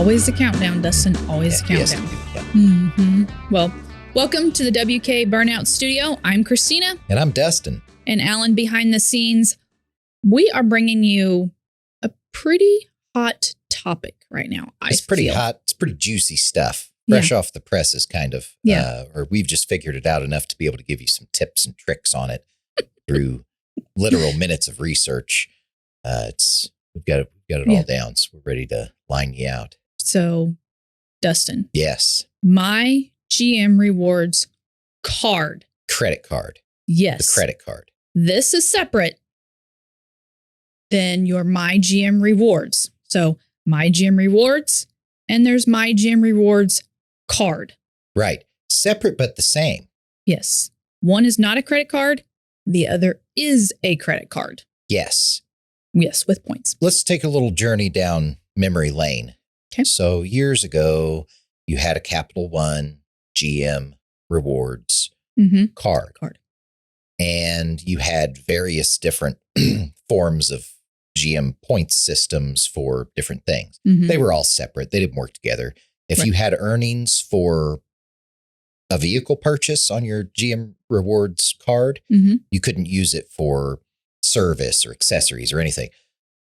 Always the countdown, Dustin. Always the countdown. Well, welcome to the WK Burnouts studio. I'm Christina. And I'm Dustin. And Alan behind the scenes. We are bringing you a pretty hot topic right now. It's pretty hot. It's pretty juicy stuff. Fresh off the presses, kind of. Or we've just figured it out enough to be able to give you some tips and tricks on it through literal minutes of research. We've got it all down, so we're ready to line you out. So, Dustin. Yes. My GM Rewards card. Credit card. Yes. The credit card. This is separate than your My GM Rewards. So, My GM Rewards, and there's My GM Rewards card. Right. Separate, but the same. Yes. One is not a credit card. The other is a credit card. Yes. Yes, with points. Let's take a little journey down memory lane. Okay. So years ago, you had a Capital One GM Rewards card. And you had various different forms of GM points systems for different things. They were all separate. They didn't work together. If you had earnings for a vehicle purchase on your GM Rewards card, you couldn't use it for service or accessories or anything.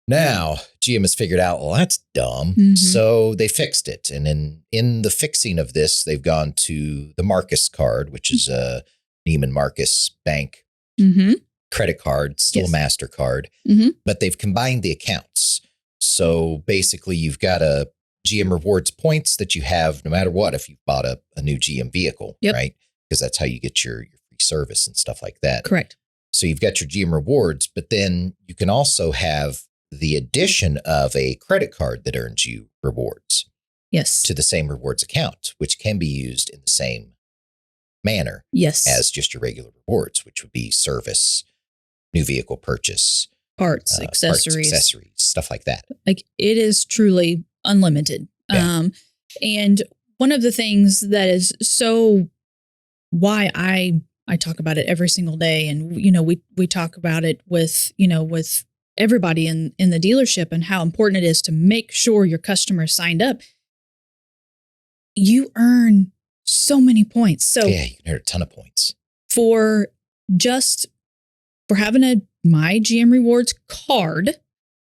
Now, GM has figured out, well, that's dumb. So they fixed it. And in the fixing of this, they've gone to the Marcus card, which is a Neiman Marcus Bank credit card, still a MasterCard, but they've combined the accounts. So basically, you've got a GM Rewards points that you have no matter what if you've bought a new GM vehicle, right? Because that's how you get your free service and stuff like that. Correct. So you've got your GM Rewards, but then you can also have the addition of a credit card that earns you rewards. Yes. To the same rewards account, which can be used in the same manner as just your regular rewards, which would be service, new vehicle purchase, parts, accessories, stuff like that. Like it is truly unlimited. Yeah. And one of the things that is so why I talk about it every single day. And, we talk about it with everybody in the dealership and how important it is to make sure your customers signed up. You earn so many points. So yeah, you can earn a ton of points for having a My GM Rewards card.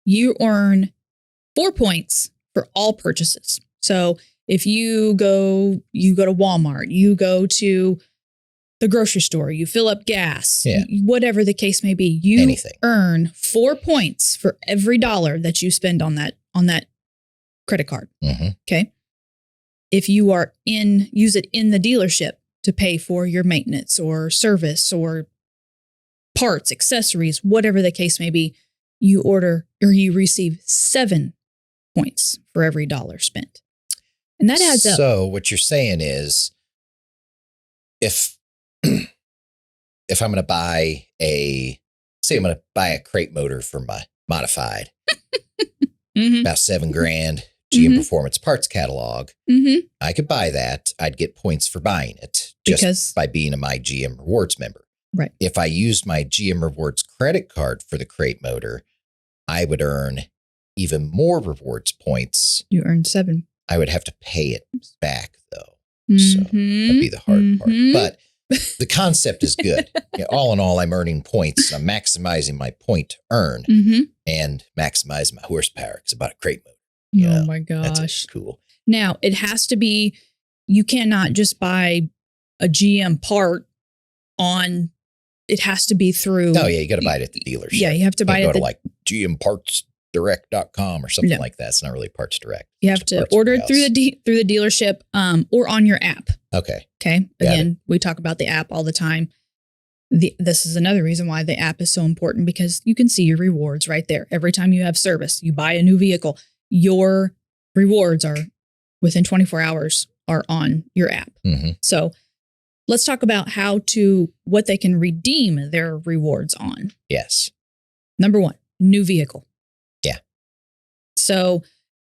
You earn 4 points for all purchases. So if you go to Walmart, you go to the grocery store, you fill up gas, whatever the case may be, you earn 4 points for every dollar that you spend on that credit card. Okay. If you use it in the dealership to pay for your maintenance or service or parts, accessories, whatever the case may be, you receive 7 points for every dollar spent. And that adds up. So what you're saying is if I'm going to buy a crate motor for my modified, about $7,000 GM Performance Parts Catalog, I could buy that. I'd get points for buying it just by being a My GM Rewards member. Right. If I used my GM Rewards credit card for the crate motor, I would earn even more rewards points. You earn 7. I would have to pay it back though. So that'd be the hard part. But the concept is good. All in all, I'm earning points. I'm maximizing my point earn and maximizing my horsepower. It's about a crate motor. Oh my gosh. That's cool. Now it has to be, you cannot just buy a GM part it has to be through. Oh yeah. You got to buy it at the dealership. Yeah. You have to buy it at like GMPartsDirect.com or something like that. It's not really Parts Direct. You have to order it through the dealership or on your app. Okay. Again, we talk about the app all the time. This is another reason why the app is so important, because you can see your rewards right there. Every time you have service, you buy a new vehicle, your rewards are within 24 hours are on your app. So let's talk about what they can redeem their rewards on. Yes. Number 1, new vehicle. Yeah. So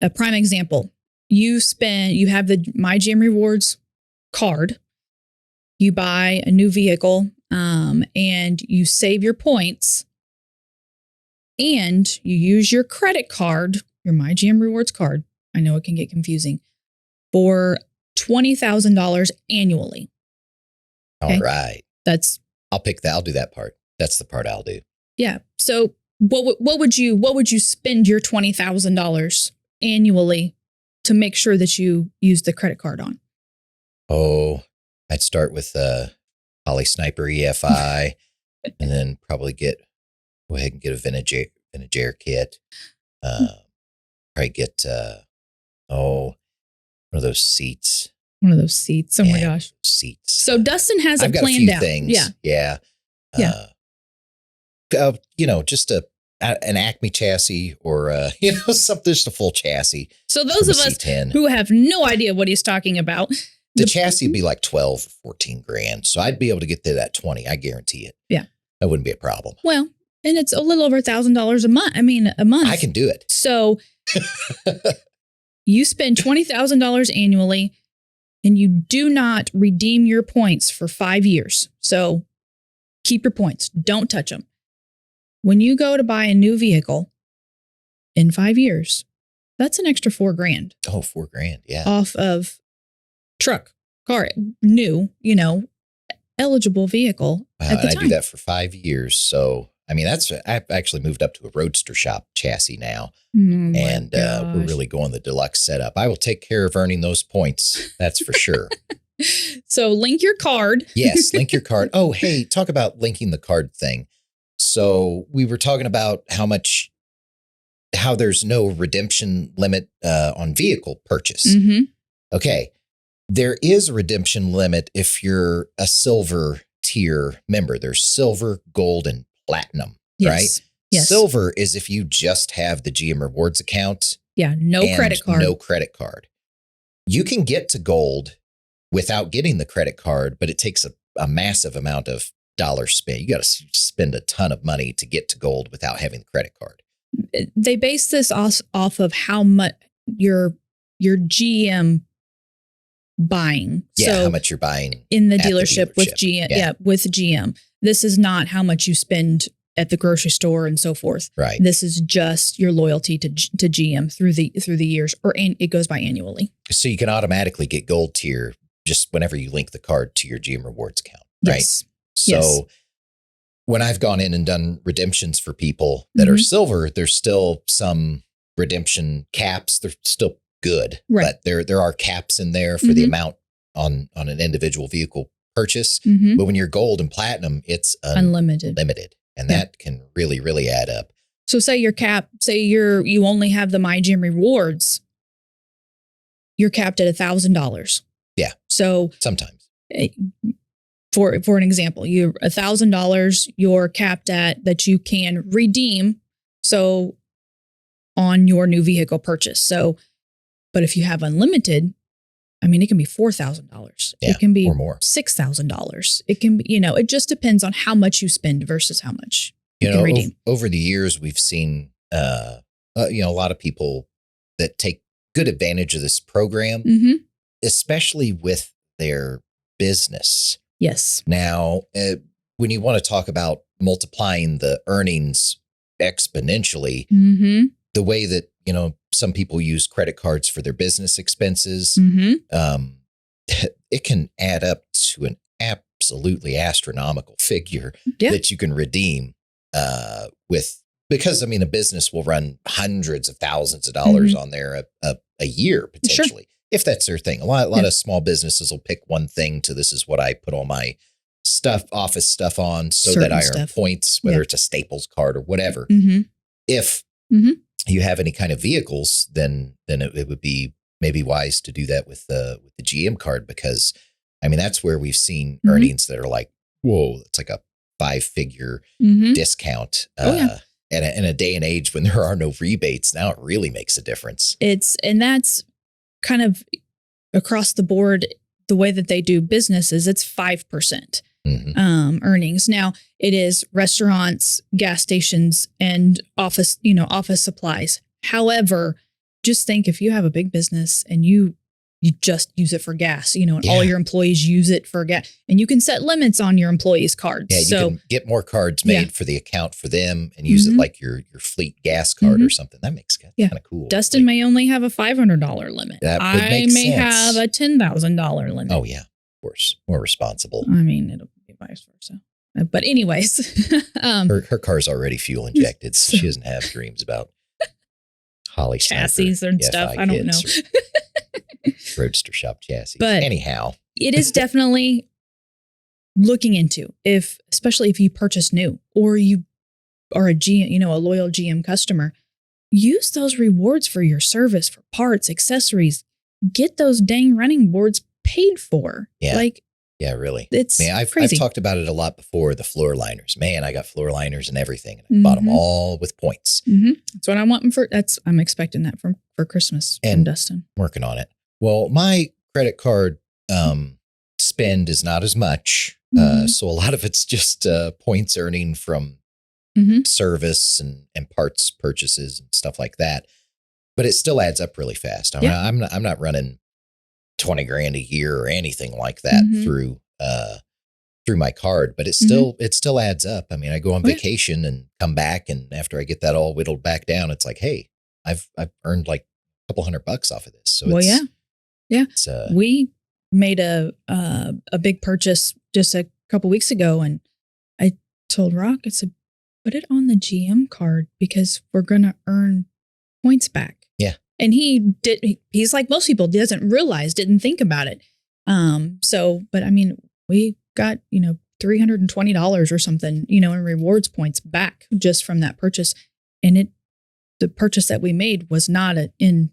a prime example, you have the My GM Rewards card, you buy a new vehicle, and you save your points, and you use your credit card, your My GM Rewards card, I know it can get confusing, for $20,000 annually. Okay? All right. I'll pick that. I'll do that part. That's the part I'll do. Yeah. So what would you spend your $20,000 annually to make sure that you use the credit card on? Oh, I'd start with Poly Sniper EFI and then probably go ahead and get a vintage air kit. Probably get, one of those seats. One of those seats. Oh my gosh. Seats. So Dustin has I've it got planned a few out. things. Yeah. Just an Acme chassis or, something, just a full chassis. So those of us who have no idea what he's talking about. The chassis would be like 12 or 14 grand. So I'd be able to get to that 20. I guarantee it. Yeah. That wouldn't be a problem. Well, and it's a little over $1,000 a month. I mean, a month. I can do it. So you spend $20,000 annually and you do not redeem your points for 5 years. So keep your points. Don't touch them. When you go to buy a new vehicle in 5 years, that's an extra $4 grand. Oh, $4 grand. Yeah. Off of truck, car, new, eligible vehicle. Wow, at the and time. I do that for 5 years. So, I mean, I've actually moved up to a Roadster shop chassis now. And we're really going the deluxe setup. I will take care of earning those points. That's for sure. So link your card. Yes, link your card. Oh, hey, talk about linking the card thing. So we were talking about how there's no redemption limit on vehicle purchase. Mm-hmm. Okay. There is a redemption limit if you're a silver tier member. There's silver, gold, and platinum, right? Yes. Silver is if you just have the GM Rewards account. Yeah, no credit card. No credit card. You can get to gold without getting the credit card, but it takes a massive amount of dollars spent. You got to spend a ton of money to get to gold without having the credit card. They base this off of how much your GM buying. Yeah, so how much you're buying in the dealership with GM. Yeah, with GM. This is not how much you spend at the grocery store and so forth. Right. This is just your loyalty to GM through the years, it goes by annually. So you can automatically get gold tier just whenever you link the card to your GM Rewards account, right? Yes. So when I've gone in and done redemptions for people that are silver, there's still some redemption caps. They're still good, right. But there are caps in there for the amount on an individual vehicle purchase. But when you're gold and platinum, it's unlimited. And that can really, really add up. So say you only have the My GM Rewards, you're capped at $1,000. Yeah. So sometimes for an example, you $1,000 you're capped at that you can redeem. So on your new vehicle purchase. So, but if you have unlimited, I mean, it can be $4,000. Yeah, it can be or more. $6,000. It can be, it just depends on how much you spend versus how much you can redeem. Over the years, we've seen, a lot of people that take good advantage of this program, especially with their business. Yes. Now, when you want to talk about multiplying the earnings exponentially, the way that, some people use credit cards for their business expenses, it can add up to an absolutely astronomical figure that you can redeem because a business will run hundreds of thousands of dollars on there a year potentially, if that's their thing. A lot of small businesses will pick one thing this is what I put all my office stuff on so that I earn points, whether it's a Staples card or whatever. If you have any kind of vehicles, then it would be maybe wise to do that with the GM card, because that's where we've seen earnings that are like, whoa, it's like a 5-figure discount. In a day and age when there are no rebates, now it really makes a difference. And that's kind of across the board, the way that they do business is it's 5%. Earnings. Now it is restaurants, gas stations, and office supplies. However, just think if you have a big business and you you just use it for gas, and Yeah. all your employees use it for gas. And you can set limits on your employees' cards. Yeah, you So can get more cards made Yeah. for the account for them and use it Mhm. like your fleet gas card or something. That makes kind Yeah. of cool. Dustin may only have a $500 limit. That would I make may sense. have a $10,000 limit. Oh, yeah, of course. More responsible. I mean, it'll be vice versa. But anyways, Her car's already fuel injected, so she doesn't have dreams about Holly chassis Sniper, and stuff. FI I don't know. kits or Roadster shop chassis. But anyhow, it is definitely looking into, especially if you purchase new or you are a GM, a loyal GM customer, use those rewards for your service, for parts, accessories. Get those dang running boards paid for. Yeah. Like, yeah, really. it's I've crazy. talked about it a lot before, the floor liners. Man, I got floor liners and everything. And I bought them all with points. That's what I want I'm expecting that for Christmas from And Dustin. Working on it. Well, my credit card spend is not as much. So a lot of it's just points earning from service and parts purchases and stuff like that. But it still adds up really fast. I'm not running 20 grand a year or anything like that through my card, but it still adds up. I mean, I go on vacation and come back, and after I get that all whittled back down, it's like, hey, I've earned like a couple $100 off of this. So we made a big purchase just a couple weeks ago, and I told Rock, I said, put it on the GM card because we're going to earn points back. Yeah. And he's like most people, didn't think about it. But I mean, we got, $320 or something, in rewards points back just from that purchase. And the purchase that we made was not in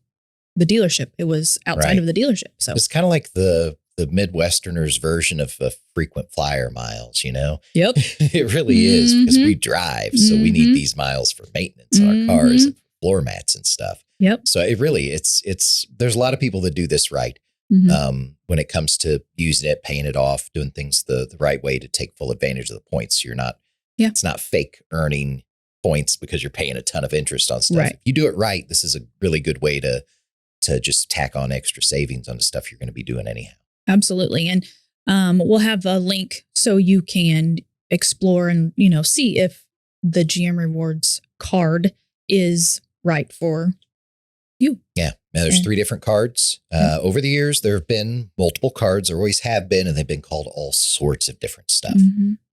the dealership. It was outside of the dealership. So it's kind of like the Midwesterners version of frequent flyer miles, Yep. It really is, because we drive. So we need these miles for maintenance on our cars and floor mats and stuff. Yep. So it really, there's a lot of people that do this right. When it comes to using it, paying it off, doing things the right way to take full advantage of the points. It's not fake earning points because you're paying a ton of interest on stuff. Right. If you do it right, this is a really good way to just tack on extra savings on the stuff you're going to be doing anyhow. Absolutely. And we'll have a link so you can explore and, see if the GM Rewards card is right for you. Yeah. Now there's 3 different cards. Over the years, there have been multiple cards. There always have been, and they've been called all sorts of different stuff.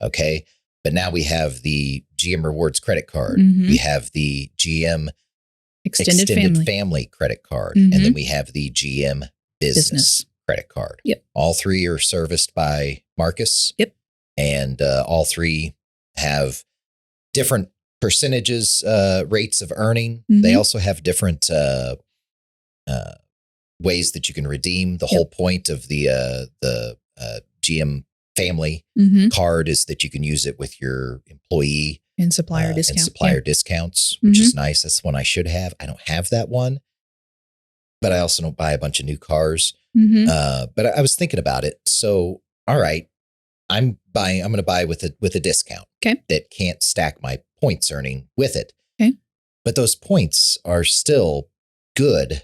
Okay. But now we have the GM Rewards credit card. We have the GM Extended Family credit card. And then we have the GM Business credit card. Yep. All 3 are serviced by Marcus. Yep. And all 3 have different percentages, rates of earning. They also have different ways that you can redeem. The whole point of the GM Family card is that you can use it with your employee and supplier discounts, which is nice. That's one I should have. I don't have that one, but I also don't buy a bunch of new cars. But I was thinking about it. So, all right, I'm going to buy with a discount that can't stack my points earning with it. Okay. But those points are still good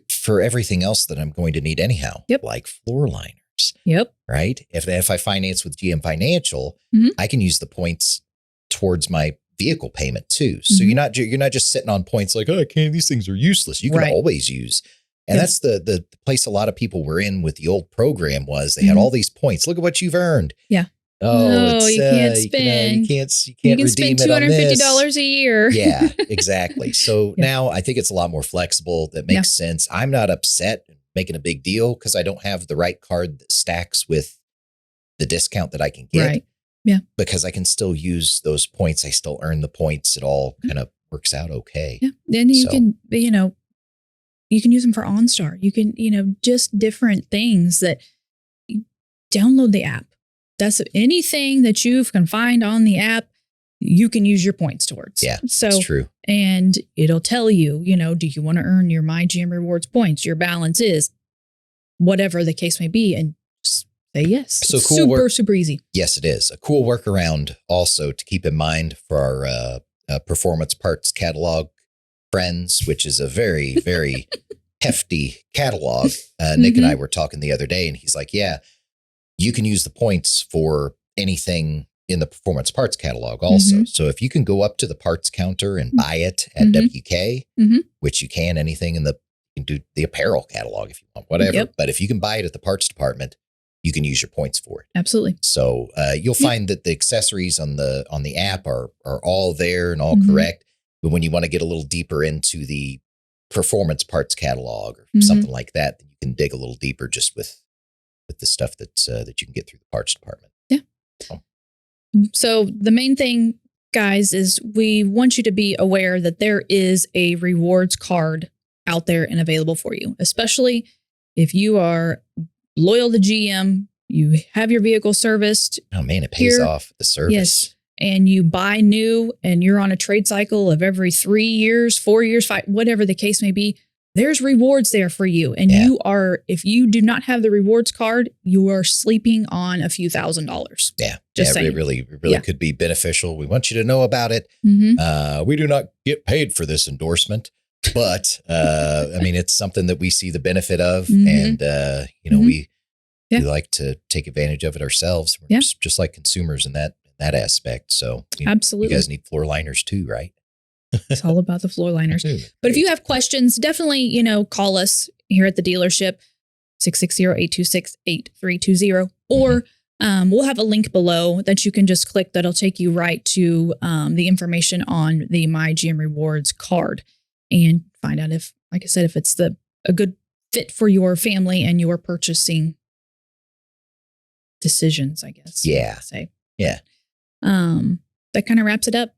for everything else that I'm going to need anyhow, like floor liners. Yep. Right. If I finance with GM Financial, I can use the points towards my vehicle payment too. So you're not just sitting on points like, oh, these things are useless. You can always use. And that's the place a lot of people were in with the old program was they had all these points. Look at what you've earned. Yeah. Oh, you can't spend. You can't You redeem can spend it on $250 a year. Yeah, exactly. So now I think it's a lot more flexible. That makes sense. I'm not upset and making a big deal because I don't have the right card that stacks with the discount that I can get. Right. Yeah. Because I can still use those points. I still earn the points. It all kind of works out okay. Yeah. Then you can, you can use them for OnStar. You can, just different things that download the app. That's anything that you can find on the app, you can use your points towards. Yeah, so that's true. And it'll tell you, do you want to earn your My GM Rewards points? Your balance is whatever the case may be, and just say yes. So it's cool super easy. Yes, it is. A cool workaround also to keep in mind for our performance parts catalog friends, which is a very, very hefty catalog. Nick and I were talking the other day, and he's like, yeah, you can use the points for anything in the performance parts catalog also. So if you can go up to the parts counter and buy it at WK, which you can, anything you can do the apparel catalog if you want, whatever. But if you can buy it at the parts department, you can use your points for it. Absolutely. So you'll find that the accessories on the app are all there and all correct. But when you want to get a little deeper into the performance parts catalog or something like that, then you can dig a little deeper just with the stuff that you can get through the parts department. Yeah. So the main thing, guys, is we want you to be aware that there is a rewards card out there and available for you, especially if you are loyal to GM, you have your vehicle serviced. Oh man, it pays off the service. Yes. And you buy new and you're on a trade cycle of every 3 years, 4 years, 5, whatever the case may be. There's rewards there for you. And if you do not have the rewards card, you are sleeping on a few $1,000s. Yeah. Just saying. It really could be beneficial. We want you to know about it. We do not get paid for this endorsement, but I mean, it's something that we see the benefit of. And, we like to take advantage of it ourselves. We're just like consumers in that aspect. So absolutely, you guys need floor liners too, right? It's all about the floor liners. But if you have questions, definitely, call us here at the dealership, 660-826-8320, or we'll have a link below that you can just click that'll take you right to the information on the My GM Rewards card and find out if, like I said, if it's a good fit for your family and your purchasing decisions, I guess. Yeah. Yeah. That kind of wraps it up.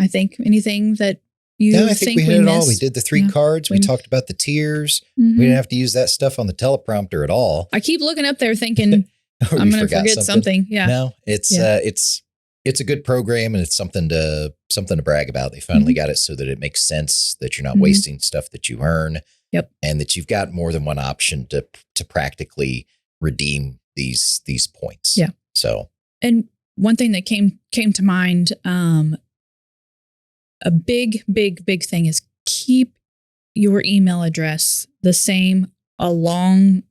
I think anything that you I think we hit it all. We did the 3 cards. We talked about the tiers. We didn't have to use that stuff on the teleprompter at all. I keep looking up there thinking I'm going to forget something. Yeah. No, it's a good program and it's something to brag about. They finally got it so that it makes sense that you're not wasting stuff that you earn. Yep. And that you've got more than one option to practically redeem these points. Yeah. So, and one thing that came to mind, a big thing is keep your email address the same along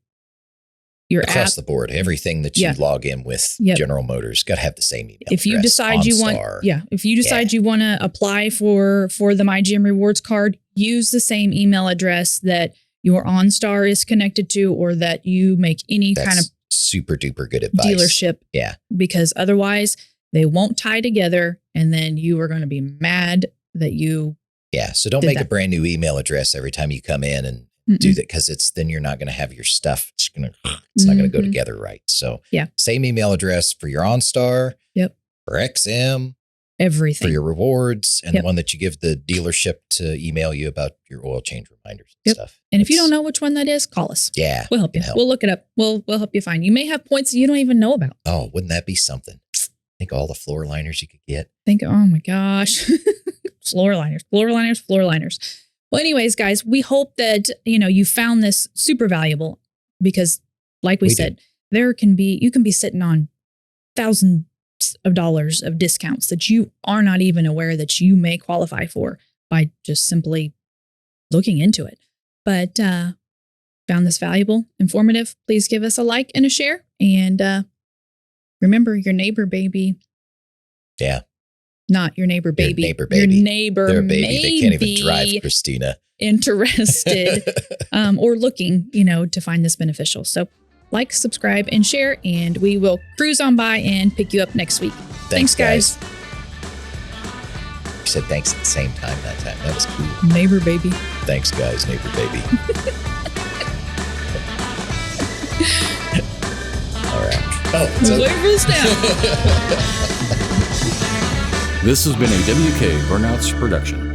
your across app. the board. Everything that you log in with General Motors got to have the same email if you address. Decide you want, if you decide you want to apply for the My GM Rewards card, use the same email address that your OnStar is connected to, or that you make any kind of super duper good advice dealership. Yeah, because otherwise they won't tie together, and then you are going to be mad that you. Yeah. So don't make a brand new email address every time you come in and do that, because then you're not going to have your stuff. It's not going to go together right. So same email address for your OnStar. Yep. For XM. Everything. For your rewards, and the one that you give the dealership to email you about your oil change reminders and stuff. And if you don't know which one that is, call us. Yeah. We'll help you. We'll look it up. We'll help you find. You may have points that you don't even know about. Oh, wouldn't that be something? Think all the floor liners you could get. Oh my gosh. Floor liners. Well, anyways, guys, we hope that, you found this super valuable, because like we said, you can be sitting on thousands of dollars of discounts that you are not even aware that you may qualify for by just simply looking into it. But found this valuable, informative, please give us a like and a share. And remember, your neighbor baby. Yeah. Not your neighbor baby. Your neighbor baby. Your neighbor Their baby. They can't even drive, Christina. Interested or looking, to find this beneficial. So like, subscribe, and share, and we will cruise on by and pick you up next week. Thanks guys. You said thanks at the same time that time. That was cool. Neighbor baby. Thanks, guys. Neighbor baby. All right. Oh, it's over. Wait for the snap. This has been a WK Burnouts production.